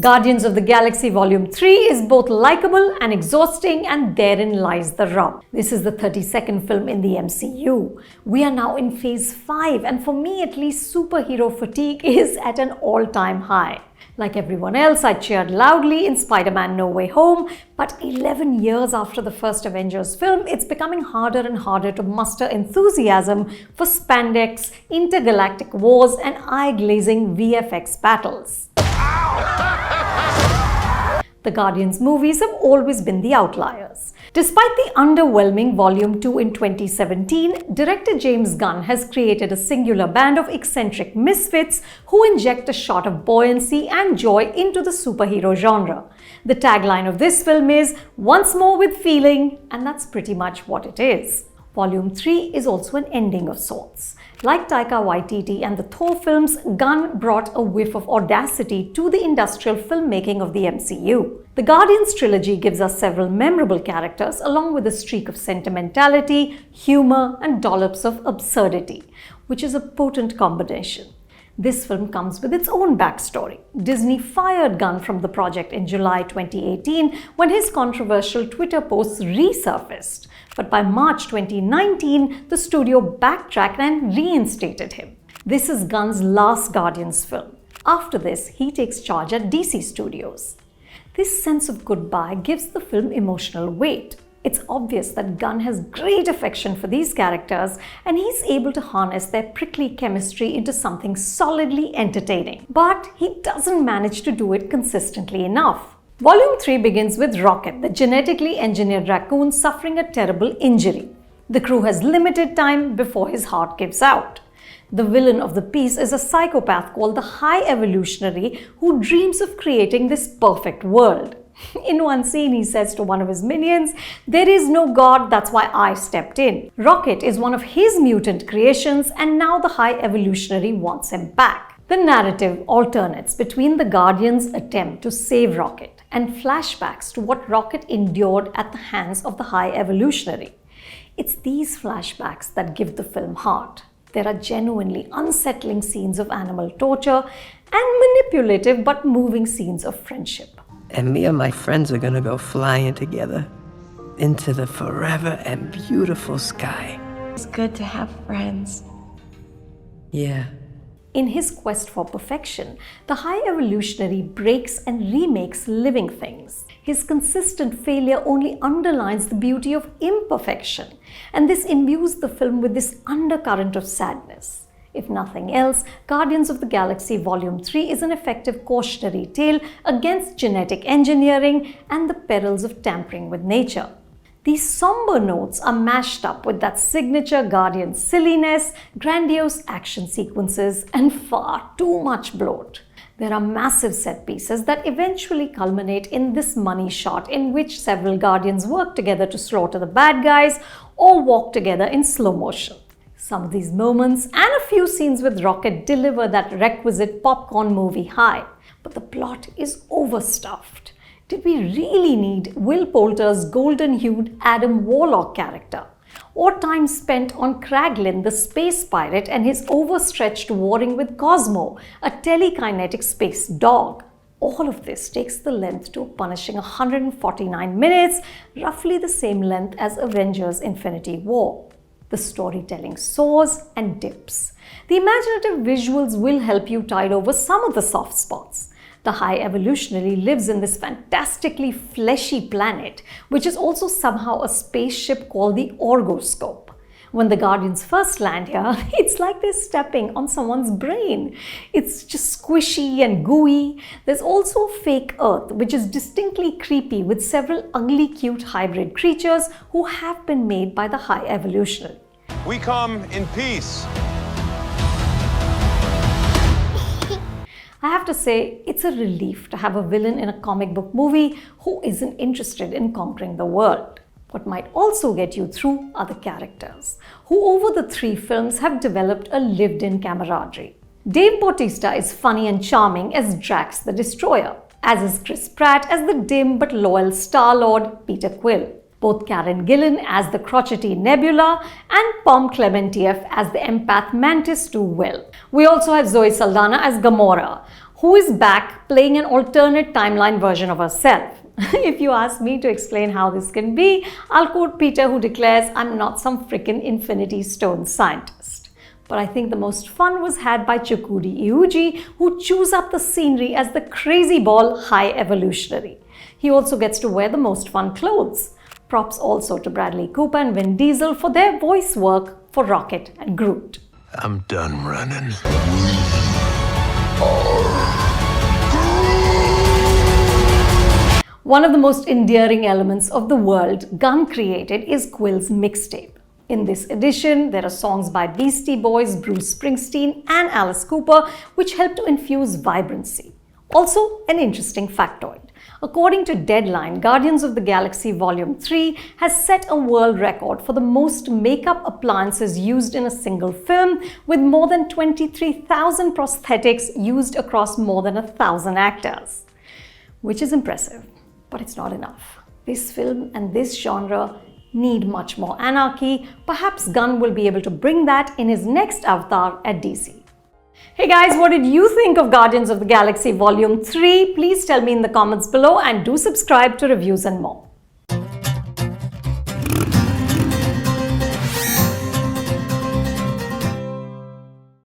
Guardians of the Galaxy Volume 3 is both likable and exhausting, and therein lies the rub. This is the 32nd film in the MCU. We are now in Phase 5, and for me at least, superhero fatigue is at an all-time high. Like everyone else, I cheered loudly in Spider-Man No Way Home, but 11 years after the first Avengers film, it's becoming harder and harder to muster enthusiasm for spandex, intergalactic wars, and eye-glazing VFX battles. The Guardians movies have always been the outliers. Despite the underwhelming Volume 2 in 2017, director James Gunn has created a singular band of eccentric misfits who inject a shot of buoyancy and joy into the superhero genre. The tagline of this film is, "Once more with feeling," and that's pretty much what it is. Volume 3 is also an ending of sorts. Like Taika Waititi and the Thor films, Gunn brought a whiff of audacity to the industrial filmmaking of the MCU. The Guardians trilogy gives us several memorable characters along with a streak of sentimentality, humor, and dollops of absurdity, which is a potent combination. This film comes with its own backstory. Disney fired Gunn from the project in July 2018 when his controversial Twitter posts resurfaced. But by March 2019, the studio backtracked and reinstated him. This is Gunn's last Guardians film. After this, he takes charge at DC Studios. This sense of goodbye gives the film emotional weight. It's obvious that Gunn has great affection for these characters, and he's able to harness their prickly chemistry into something solidly entertaining. But he doesn't manage to do it consistently enough. Volume 3 begins with Rocket, the genetically engineered raccoon, suffering a terrible injury. The crew has limited time before his heart gives out. The villain of the piece is a psychopath called the High Evolutionary who dreams of creating this perfect world. In one scene, he says to one of his minions, "There is no God, that's why I stepped in." Rocket is one of his mutant creations, and now the High Evolutionary wants him back. The narrative alternates between the Guardians' attempt to save Rocket and flashbacks to what Rocket endured at the hands of the High Evolutionary. It's these flashbacks that give the film heart. There are genuinely unsettling scenes of animal torture and manipulative but moving scenes of friendship. And me and my friends are gonna go flying together into the forever and beautiful sky. It's good to have friends. Yeah. In his quest for perfection, the High Evolutionary breaks and remakes living things. His consistent failure only underlines the beauty of imperfection, and this imbues the film with this undercurrent of sadness. If nothing else, Guardians of the Galaxy Volume 3 is an effective cautionary tale against genetic engineering and the perils of tampering with nature. These somber notes are mashed up with that signature Guardian silliness, grandiose action sequences, and far too much bloat. There are massive set pieces that eventually culminate in this money shot in which several Guardians work together to slaughter the bad guys or walk together in slow motion. Some of these moments and a few scenes with Rocket deliver that requisite popcorn movie high, but the plot is overstuffed. Did we really need Will Poulter's golden-hued Adam Warlock character? Or time spent on Kraglin, the space pirate, and his overstretched warring with Cosmo, a telekinetic space dog? All of this takes the length to a punishing 149 minutes, roughly the same length as Avengers Infinity War. The storytelling soars and dips. The imaginative visuals will help you tide over some of the soft spots. The High Evolutionary lives in this fantastically fleshy planet, which is also somehow a spaceship called the Orgoscope. When the Guardians first land here, it's like they're stepping on someone's brain. It's just squishy and gooey. There's also fake Earth, which is distinctly creepy with several ugly cute hybrid creatures who have been made by the High Evolutionary. We come in peace. I have to say, it's a relief to have a villain in a comic book movie who isn't interested in conquering the world. What might also get you through are the characters, who over the 3 films have developed a lived-in camaraderie. Dave Bautista is funny and charming as Drax the Destroyer, as is Chris Pratt as the dim but loyal Star-Lord Peter Quill. Both Karen Gillan as the crotchety Nebula and Pom Klementieff as the empath Mantis do well. We also have Zoe Saldana as Gamora, who is back playing an alternate timeline version of herself. If you ask me to explain how this can be, I'll quote Peter, who declares, "I'm not some frickin' Infinity Stone scientist." But I think the most fun was had by Chukudi Iuji, who chews up the scenery as the crazy ball high evolutionary. He also gets to wear the most fun clothes. Props also to Bradley Cooper and Vin Diesel for their voice work for Rocket and Groot. I'm done running. One of the most endearing elements of the world Gunn created is Quill's mixtape. In this edition, there are songs by Beastie Boys, Bruce Springsteen, and Alice Cooper, which help to infuse vibrancy. Also, an interesting factoid. According to Deadline, Guardians of the Galaxy Volume 3 has set a world record for the most makeup appliances used in a single film, with more than 23,000 prosthetics used across more than 1,000 actors. Which is impressive, but it's not enough. This film and this genre need much more anarchy. Perhaps Gunn will be able to bring that in his next Avatar at DC. Hey guys, what did you think of Guardians of the Galaxy Volume 3? Please tell me in the comments below, and do subscribe to Reviews and More.